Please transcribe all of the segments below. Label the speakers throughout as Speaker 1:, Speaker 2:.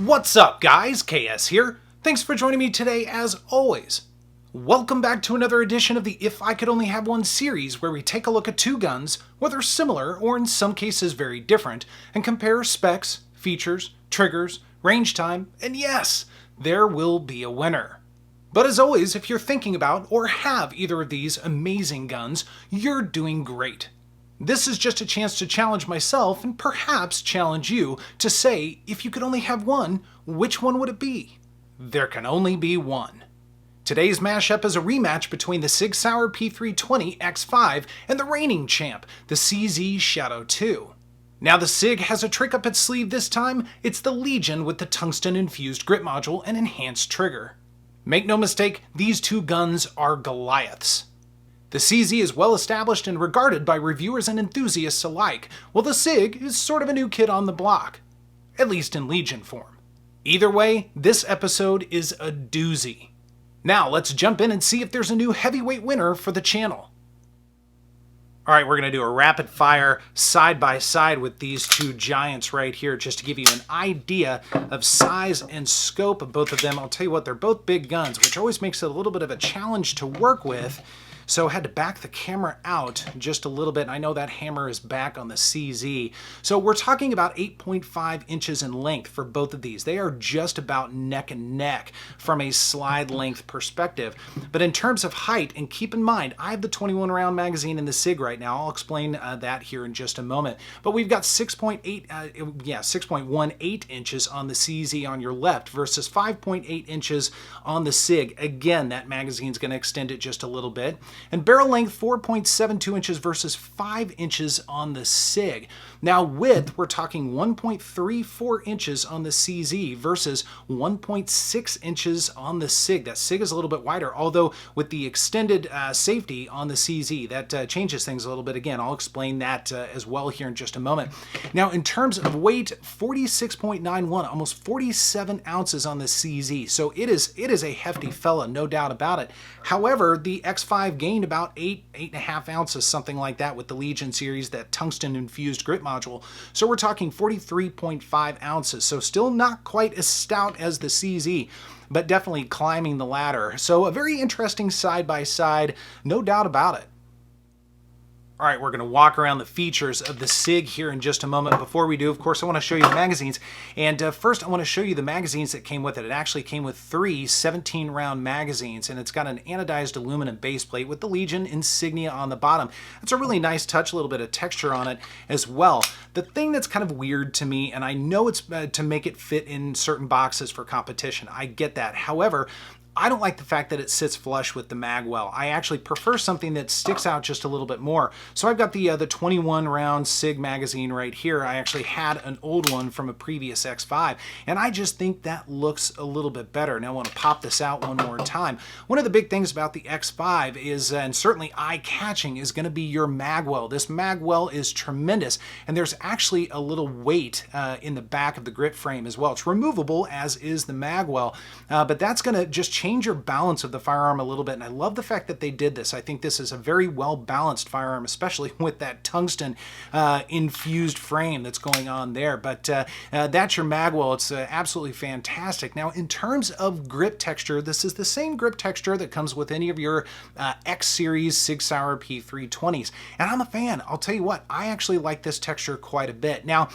Speaker 1: What's up, guys? KS here. Thanks for joining me today as always. Welcome back to another edition of the If I Could Only Have One series, where we take a look at two guns, whether similar or in some cases very different, and compare specs, features, triggers, range time, and yes, there will be a winner. But as always, if you're thinking about or have either of these amazing guns, you're doing great. This is just a chance to challenge myself and perhaps challenge you to say, if you could only have one, which one would it be? There can only be one. Today's mashup is a rematch between the Sig Sauer P320 X5 and the reigning champ, the CZ Shadow 2. Now the Sig has a trick up its sleeve this time. It's the Legion with the tungsten-infused grip module and enhanced trigger. Make no mistake, these two guns are Goliaths. The CZ is well established and regarded by reviewers and enthusiasts alike, while the Sig is sort of a new kid on the block, at least in Legion form. Either way, this episode is a doozy. Now let's jump in and see if there's a new heavyweight winner for the channel. Alright, we're going to do a rapid fire side by side with these two giants right here, just to give you an idea of size and scope of both of them. I'll tell you what, they're both big guns, which always makes it a little bit of a challenge to work with. So I had to back the camera out just a little bit. I know that hammer is back on the CZ. So we're talking about 8.5 inches in length for both of these. They are just about neck and neck from a slide length perspective. But in terms of height, and keep in mind, I have the 21 round magazine in the Sig right now. I'll explain that here in just a moment. But we've got 6.18 inches on the CZ on your left versus 5.8 inches on the Sig. Again, that magazine's going to extend it just a little bit. And barrel length 4.72 inches versus 5 inches on the Sig. Now width, we're talking 1.34 inches on the CZ versus 1.6 inches on the Sig. That Sig is a little bit wider, although with the extended safety on the CZ, that changes things a little bit. Again, I'll explain that as well here in just a moment. Now in terms of weight, 46.91, almost 47 ounces on the CZ. So it is a hefty fella, no doubt about it. However, the X5 gained about 8.5 ounces, something like that, with the Legion series, that tungsten-infused grip module. So we're talking 43.5 ounces. So still not quite as stout as the CZ, but definitely climbing the ladder. So a very interesting side-by-side, no doubt about it. All right, we're going to walk around the features of the Sig here in just a moment. Before we do, of course, I want to show you the magazines. And first, I want to show you the magazines that came with it. It actually came with three 17-round magazines, and it's got an anodized aluminum base plate with the Legion insignia on the bottom. It's a really nice touch, a little bit of texture on it as well. The thing that's kind of weird to me, and I know it's to make it fit in certain boxes for competition. I get that. However, I don't like the fact that it sits flush with the mag well. I actually prefer something that sticks out just a little bit more. So I've got the 21 round Sig magazine right here. I actually had an old one from a previous X5, and I just think that looks a little bit better. Now I want to pop this out one more time. One of the big things about the X5 is, and certainly eye-catching, is going to be your mag well. This mag well is tremendous, and there's actually a little weight in the back of the grip frame as well. It's removable, as is the mag well, but that's going to just change your balance of the firearm a little bit, and I love the fact that they did this. I think this is a very well balanced firearm, especially with that tungsten infused frame that's going on there. But that's your magwell. It's absolutely fantastic. Now in terms of grip texture, this is the same grip texture that comes with any of your X series Sig Sauer P320s, and I'm a fan. I'll tell you what, I actually like this texture quite a bit. Now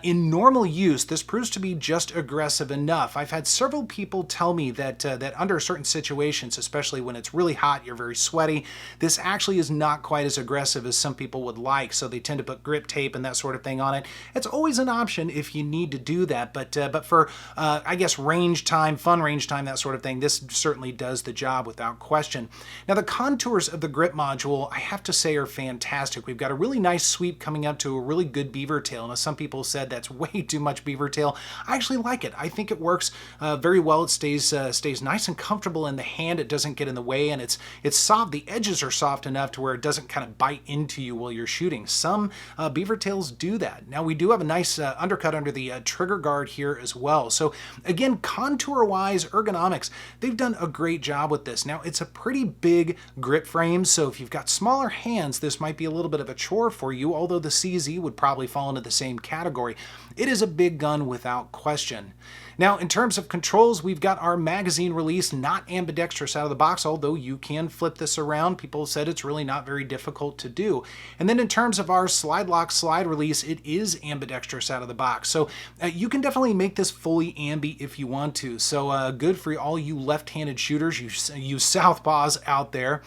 Speaker 1: in normal use, this proves to be just aggressive enough. I've had several people tell me that under certain situations, especially when it's really hot, you're very sweaty, this actually is not quite as aggressive as some people would like, so they tend to put grip tape and that sort of thing on it. It's always an option if you need to do that, but for I guess range time, fun range time, that sort of thing, this certainly does the job without question. Now the contours of the grip module, I have to say, are fantastic. We've got a really nice sweep coming up to a really good beaver tail. Now some people said that's way too much beaver tail. I actually like it. I think it works very well. It stays nice and comfortable in the hand. It doesn't get in the way, and it's soft. The edges are soft enough to where it doesn't kind of bite into you while you're shooting. Some beaver tails do that. Now we do have a nice undercut under the trigger guard here as well. So again, contour wise, ergonomics, they've done a great job with this. Now it's a pretty big grip frame, so if you've got smaller hands, this might be a little bit of a chore for you, although the CZ would probably fall into the same category. It is a big gun without question. Now, in terms of controls, we've got our magazine release, not ambidextrous out of the box, although you can flip this around. People said it's really not very difficult to do. And then in terms of our slide lock slide release, it is ambidextrous out of the box. So you can definitely make this fully ambi if you want to. So good for all you left-handed shooters, you southpaws out there.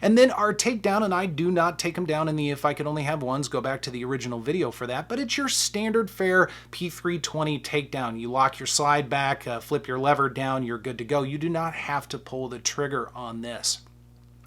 Speaker 1: And then our takedown, and I do not take them down in the if I could only have ones, go back to the original video for that, but it's your standard fare P320 takedown. You lock your slide back, flip your lever down, you're good to go. You do not have to pull the trigger on this.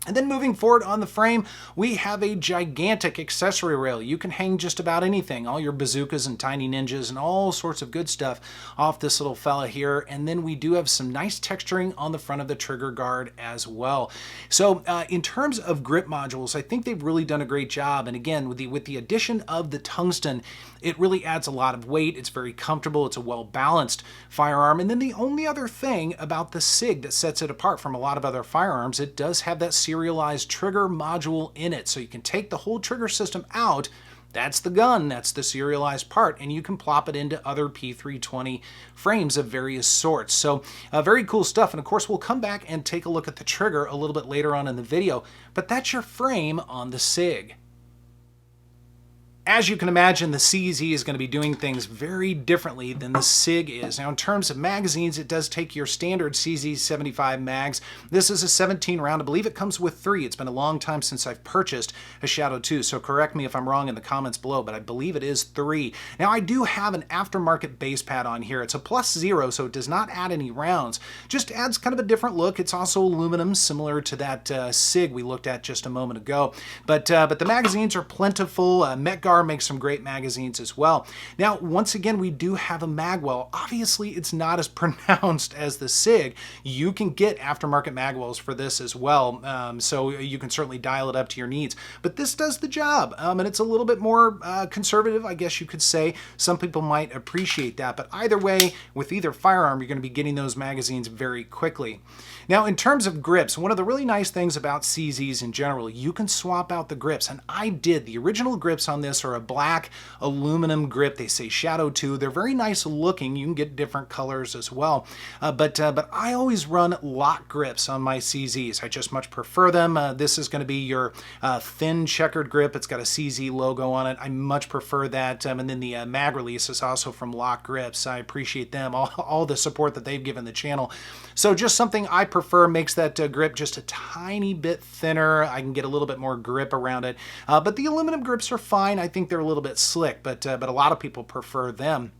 Speaker 1: And then moving forward on the frame, we have a gigantic accessory rail. You can hang just about anything, all your bazookas and tiny ninjas and all sorts of good stuff off this little fella here. And then we do have some nice texturing on the front of the trigger guard as well. So in terms of grip modules, I think they've really done a great job. And again, with the addition of the tungsten, it really adds a lot of weight. It's very comfortable. It's a well-balanced firearm. And then the only other thing about the Sig that sets it apart from a lot of other firearms, it does have that serialized trigger module in it. So you can take the whole trigger system out. That's the gun, that's the serialized part, and you can plop it into other P320 frames of various sorts. So very cool stuff. And of course, we'll come back and take a look at the trigger a little bit later on in the video, but that's your frame on the Sig. As you can imagine, the CZ is going to be doing things very differently than the Sig is. Now, in terms of magazines, it does take your standard CZ 75 mags. This is a 17 round. I believe it comes with 3. It's been a long time since I've purchased a Shadow 2, so correct me if I'm wrong in the comments below, but I believe it is 3. Now, I do have an aftermarket base pad on here. It's a +0, so it does not add any rounds. Just adds kind of a different look. It's also aluminum, similar to that Sig we looked at just a moment ago. But the magazines are plentiful. Metgar makes some great magazines as well. Now, once again, we do have a magwell. Obviously, it's not as pronounced as the Sig. You can get aftermarket magwells for this as well, so you can certainly dial it up to your needs. But this does the job, and it's a little bit more conservative, I guess you could say. Some people might appreciate that, but either way, with either firearm, you're going to be getting those magazines very quickly. Now, in terms of grips, one of the really nice things about CZs in general, you can swap out the grips, and I did. The original grips on this are a black aluminum grip. They say Shadow 2. They're very nice looking. You can get different colors as well, but I always run lock grips on my CZs. I just much prefer them. This is going to be your thin checkered grip. It's got a CZ logo on it. I much prefer that, and then the mag release is also from Lock Grips. I appreciate them, all the support that they've given the channel. So just something I prefer, makes that grip just a tiny bit thinner. I can get a little bit more grip around it, but the aluminum grips are fine. I think they're a little bit slick, but a lot of people prefer them.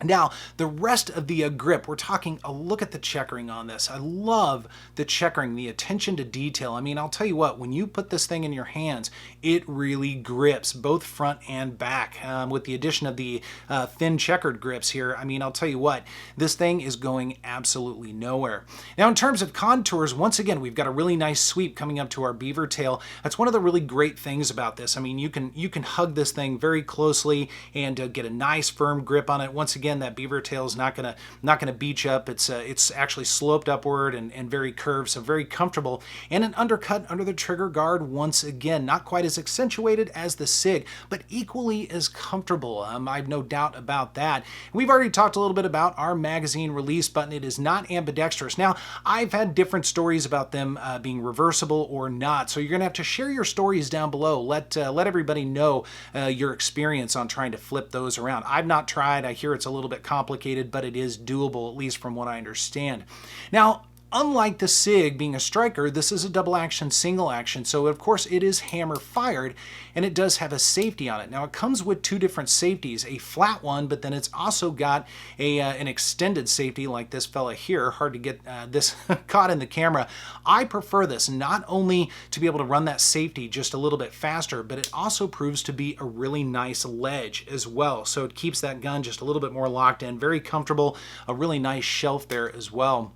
Speaker 1: Now, the rest of the grip, we're talking a look at the checkering on this. I love the checkering, the attention to detail. I mean, I'll tell you what, when you put this thing in your hands, it really grips both front and back. With the addition of the thin checkered grips here, I mean, I'll tell you what, this thing is going absolutely nowhere. Now, in terms of contours, once again, we've got a really nice sweep coming up to our beaver tail. That's one of the really great things about this. I mean, you can hug this thing very closely and get a nice firm grip on it. Once again, that beaver tail is not gonna beach up. It's actually sloped upward and very curved, so very comfortable. And an undercut under the trigger guard, once again, not quite as accentuated as the Sig, but equally as comfortable. I've no doubt about that. We've already talked a little bit about our magazine release button. It is not ambidextrous. Now, I've had different stories about them being reversible or not, so you're gonna have to share your stories down below. Let everybody know your experience on trying to flip those around. I've not tried. I hear it's a little bit complicated, but it is doable, at least from what I understand. Now, unlike the Sig being a striker, this is a double action, single action, so of course it is hammer fired, and it does have a safety on it. Now, it comes with 2 different safeties, a flat one, but then it's also got an extended safety like this fella here. Hard to get this caught in the camera. I prefer this not only to be able to run that safety just a little bit faster, but it also proves to be a really nice ledge as well. So it keeps that gun just a little bit more locked in, very comfortable, a really nice shelf there as well.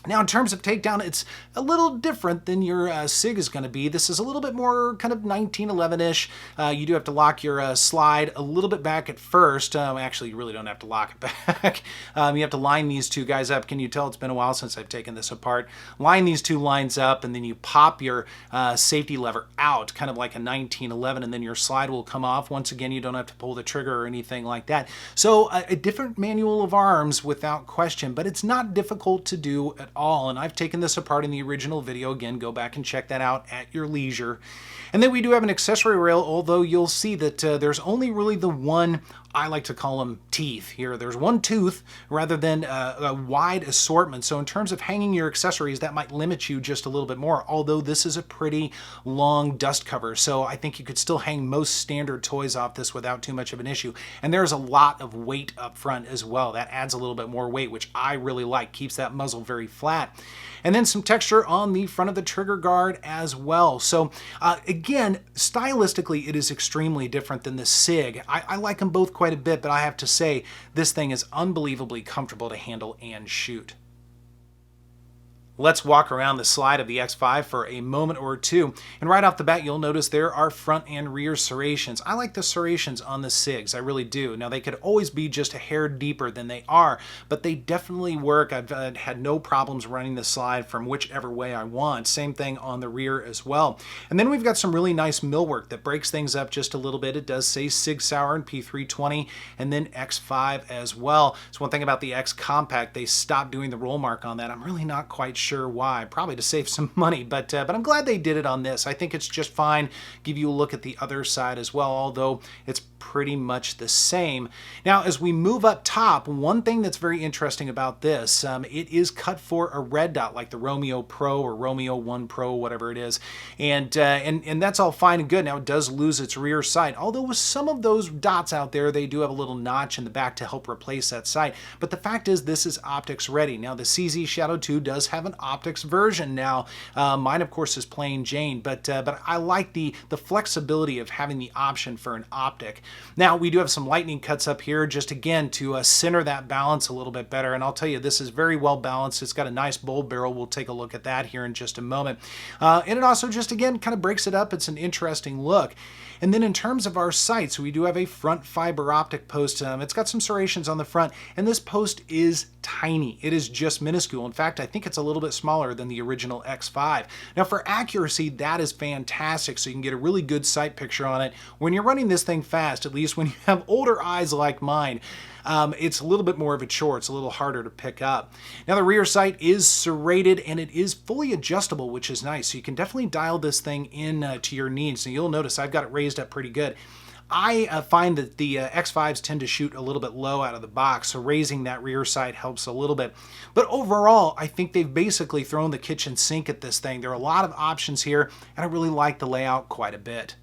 Speaker 1: Now, in terms of takedown, it's a little different than your Sig is going to be. This is a little bit more kind of 1911-ish. You do have to lock your slide a little bit back at first. Actually, you really don't have to lock it back. You have to line these two guys up. Can you tell it's been a while since I've taken this apart? Line these two lines up, and then you pop your safety lever out, kind of like a 1911, and then your slide will come off. Once again, you don't have to pull the trigger or anything like that. So a different manual of arms without question, but it's not difficult to do at all, and I've taken this apart in the original video. Again, go back and check that out at your leisure. And then we do have an accessory rail, although you'll see that there's only really the one, I like to call them teeth here. There's one tooth rather than a wide assortment. So in terms of hanging your accessories, that might limit you just a little bit more, although this is a pretty long dust cover. So I think you could still hang most standard toys off this without too much of an issue. And there's a lot of weight up front as well. That adds a little bit more weight, which I really like. Keeps that muzzle very flat. And then some texture on the front of the trigger guard as well. So again, stylistically, it is extremely different than the Sig. I like them both quite a bit, but I have to say this thing is unbelievably comfortable to handle and shoot. Let's walk around the slide of the X5 for a moment or two. And right off the bat, you'll notice there are front and rear serrations. I like the serrations on the Sigs, I really do. Now, they could always be just a hair deeper than they are, but they definitely work. I've had no problems running the slide from whichever way I want. Same thing on the rear as well. And then we've got some really nice millwork that breaks things up just a little bit. It does say Sig Sauer and P320 and then X5 as well. So one thing about the X Compact, they stopped doing the roll mark on that. I'm really not quite sure why, probably to save some money, but I'm glad they did it on this. I think it's just fine. Give you a look at the other side as well, although it's pretty much the same. Now, as we move up top, one thing that's very interesting about this, it is cut for a red dot like the Romeo Pro or Romeo 1 Pro, whatever it is, and that's all fine and good. Now, it does lose its rear sight, although with some of those dots out there, they do have a little notch in the back to help replace that sight. But the fact is, this is optics ready. Now, the CZ Shadow 2 does have an optics version now. Mine, of course, is plain Jane, but I like the flexibility of having the option for an optic. Now, we do have some lightning cuts up here, just again to center that balance a little bit better, and I'll tell you, this is very well balanced. It's got a nice bulb barrel. We'll take a look at that here in just a moment. And it also just, again, kind of breaks it up. It's an interesting look. And then in terms of our sights, we do have a front fiber optic post. It's got some serrations on the front, and this post is tiny. It is just minuscule. In fact, I think it's a little bit smaller than the original X5. Now, for accuracy, that is fantastic, so you can get a really good sight picture on it. When you're running this thing fast, at least when you have older eyes like mine, it's a little bit more of a chore. It's a little harder to pick up. Now, the rear sight is serrated and it is fully adjustable, which is nice. So you can definitely dial this thing in to your needs. And you'll notice I've got it raised up pretty good. I find that the X5s tend to shoot a little bit low out of the box, so raising that rear sight helps a little bit. But overall, I think they've basically thrown the kitchen sink at this thing. There are a lot of options here, and I really like the layout quite a bit.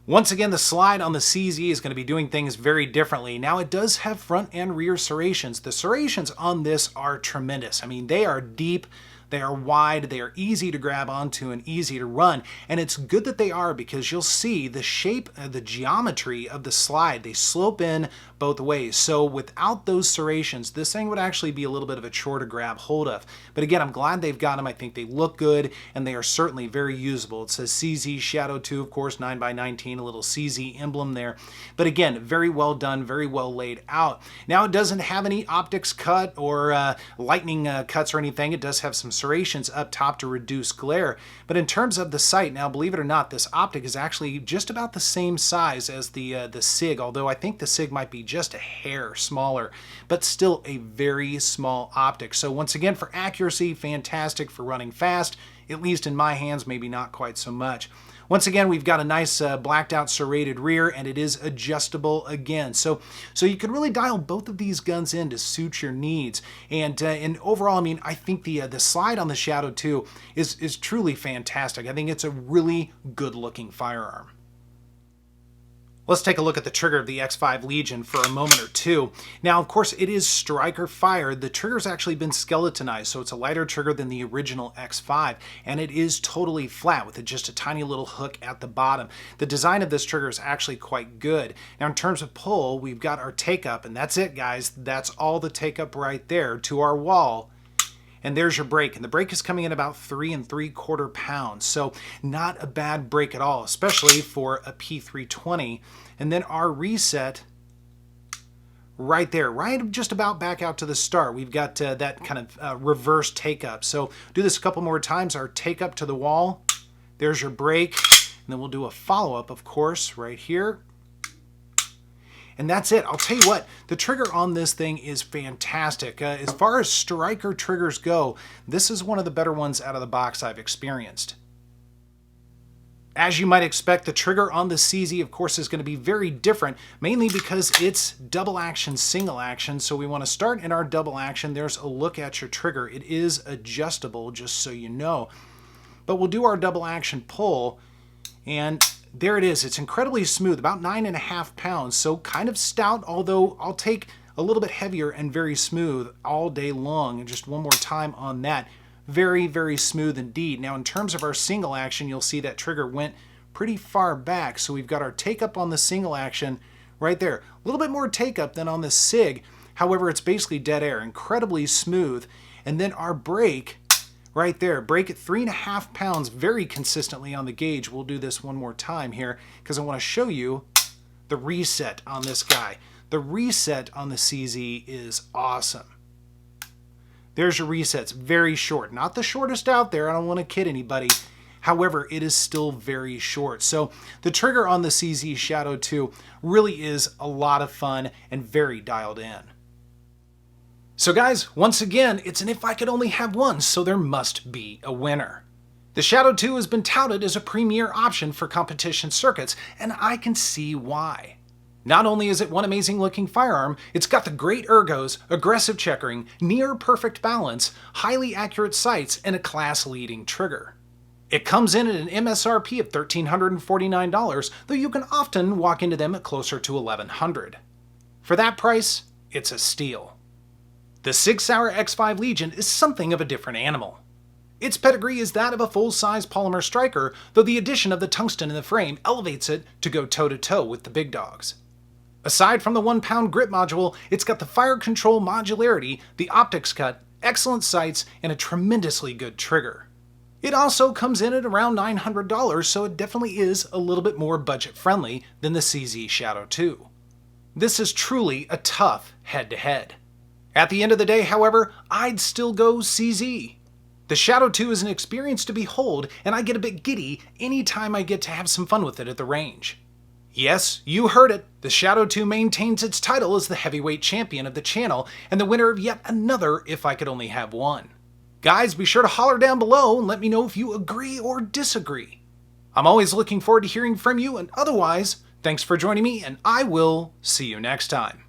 Speaker 1: Once again, the slide on the CZ is going to be doing things very differently. Now, it does have front and rear serrations. The serrations on this are tremendous. I mean, they are deep, they are wide, they are easy to grab onto and easy to run. And it's good that they are, because you'll see the shape, the geometry of the slide, they slope in both ways. So without those serrations, this thing would actually be a little bit of a chore to grab hold of. But again, I'm glad they've got them. I think they look good, and they are certainly very usable. It says CZ Shadow 2, of course, 9x19, a little CZ emblem there. But again, very well done, very well laid out. Now, it doesn't have any optics cut or lightning cuts or anything. It does have some serrations up top to reduce glare. But in terms of the sight, now, believe it or not, this optic is actually just about the same size as the Sig, although I think the Sig might be just a hair smaller, but still a very small optic. So once again, for accuracy, fantastic. For running fast, at least in my hands, maybe not quite so much. Once again, we've got a nice blacked out serrated rear, and it is adjustable again. So you can really dial both of these guns in to suit your needs. And overall, I mean, I think the slide on the Shadow 2 is truly fantastic. I think it's a really good looking firearm. Let's take a look at the trigger of the X5 Legion for a moment or two. Now, of course, it is striker fired. The trigger's actually been skeletonized, so it's a lighter trigger than the original X5, and it is totally flat with just a tiny little hook at the bottom. The design of this trigger is actually quite good. Now, in terms of pull, we've got our take up, and that's it, guys. That's all the take up right there to our wall. And there's your brake. And the brake is coming in about 3 3/4 pounds. So not a bad brake at all, especially for a P320. And then our reset right there, right just about back out to the start. We've got that kind of reverse take up. So do this a couple more times. Our take up to the wall. There's your brake. And then we'll do a follow-up, of course, right here. And that's it. I'll tell you what, the trigger on this thing is fantastic. As far as striker triggers go, this is one of the better ones out of the box I've experienced. As you might expect, the trigger on the CZ, of course, is going to be very different, mainly because it's double action, single action. So we want to start in our double action. There's a look at your trigger. It is adjustable, just so you know. But we'll do our double action pull, and there it is. It's incredibly smooth, about 9.5 pounds, so kind of stout, although I'll take a little bit heavier and very smooth all day long. And just one more time on that. Very, very smooth indeed. Now, in terms of our single action, you'll see that trigger went pretty far back. So we've got our take up on the single action right there. A little bit more take up than on the Sig. However, it's basically dead air, incredibly smooth. And then our brake right there, brake at 3.5 pounds very consistently on the gauge. We'll do this one more time here because I want to show you the reset on this guy. The reset on the CZ is awesome. There's your resets, very short. Not the shortest out there, I don't want to kid anybody. However, it is still very short. So the trigger on the CZ Shadow 2 really is a lot of fun and very dialed in. So guys, once again, it's an if I could only have one, so there must be a winner. The Shadow 2 has been touted as a premier option for competition circuits, and I can see why. Not only is it one amazing looking firearm, it's got the great ergos, aggressive checkering, near perfect balance, highly accurate sights, and a class-leading trigger. It comes in at an MSRP of $1,349, though you can often walk into them at closer to $1,100. For that price, it's a steal. The Sig Sauer X5 Legion is something of a different animal. Its pedigree is that of a full-size polymer striker, though the addition of the tungsten in the frame elevates it to go toe-to-toe with the big dogs. Aside from the 1-pound grip module, it's got the fire control modularity, the optics cut, excellent sights, and a tremendously good trigger. It also comes in at around $900, so it definitely is a little bit more budget-friendly than the CZ Shadow 2. This is truly a tough head-to-head. At the end of the day, however, I'd still go CZ. The Shadow 2 is an experience to behold, and I get a bit giddy anytime I get to have some fun with it at the range. Yes, you heard it, the Shadow 2 maintains its title as the heavyweight champion of the channel and the winner of yet another If I Could Only Have One. Guys, be sure to holler down below and let me know if you agree or disagree. I'm always looking forward to hearing from you, and otherwise, thanks for joining me, and I will see you next time.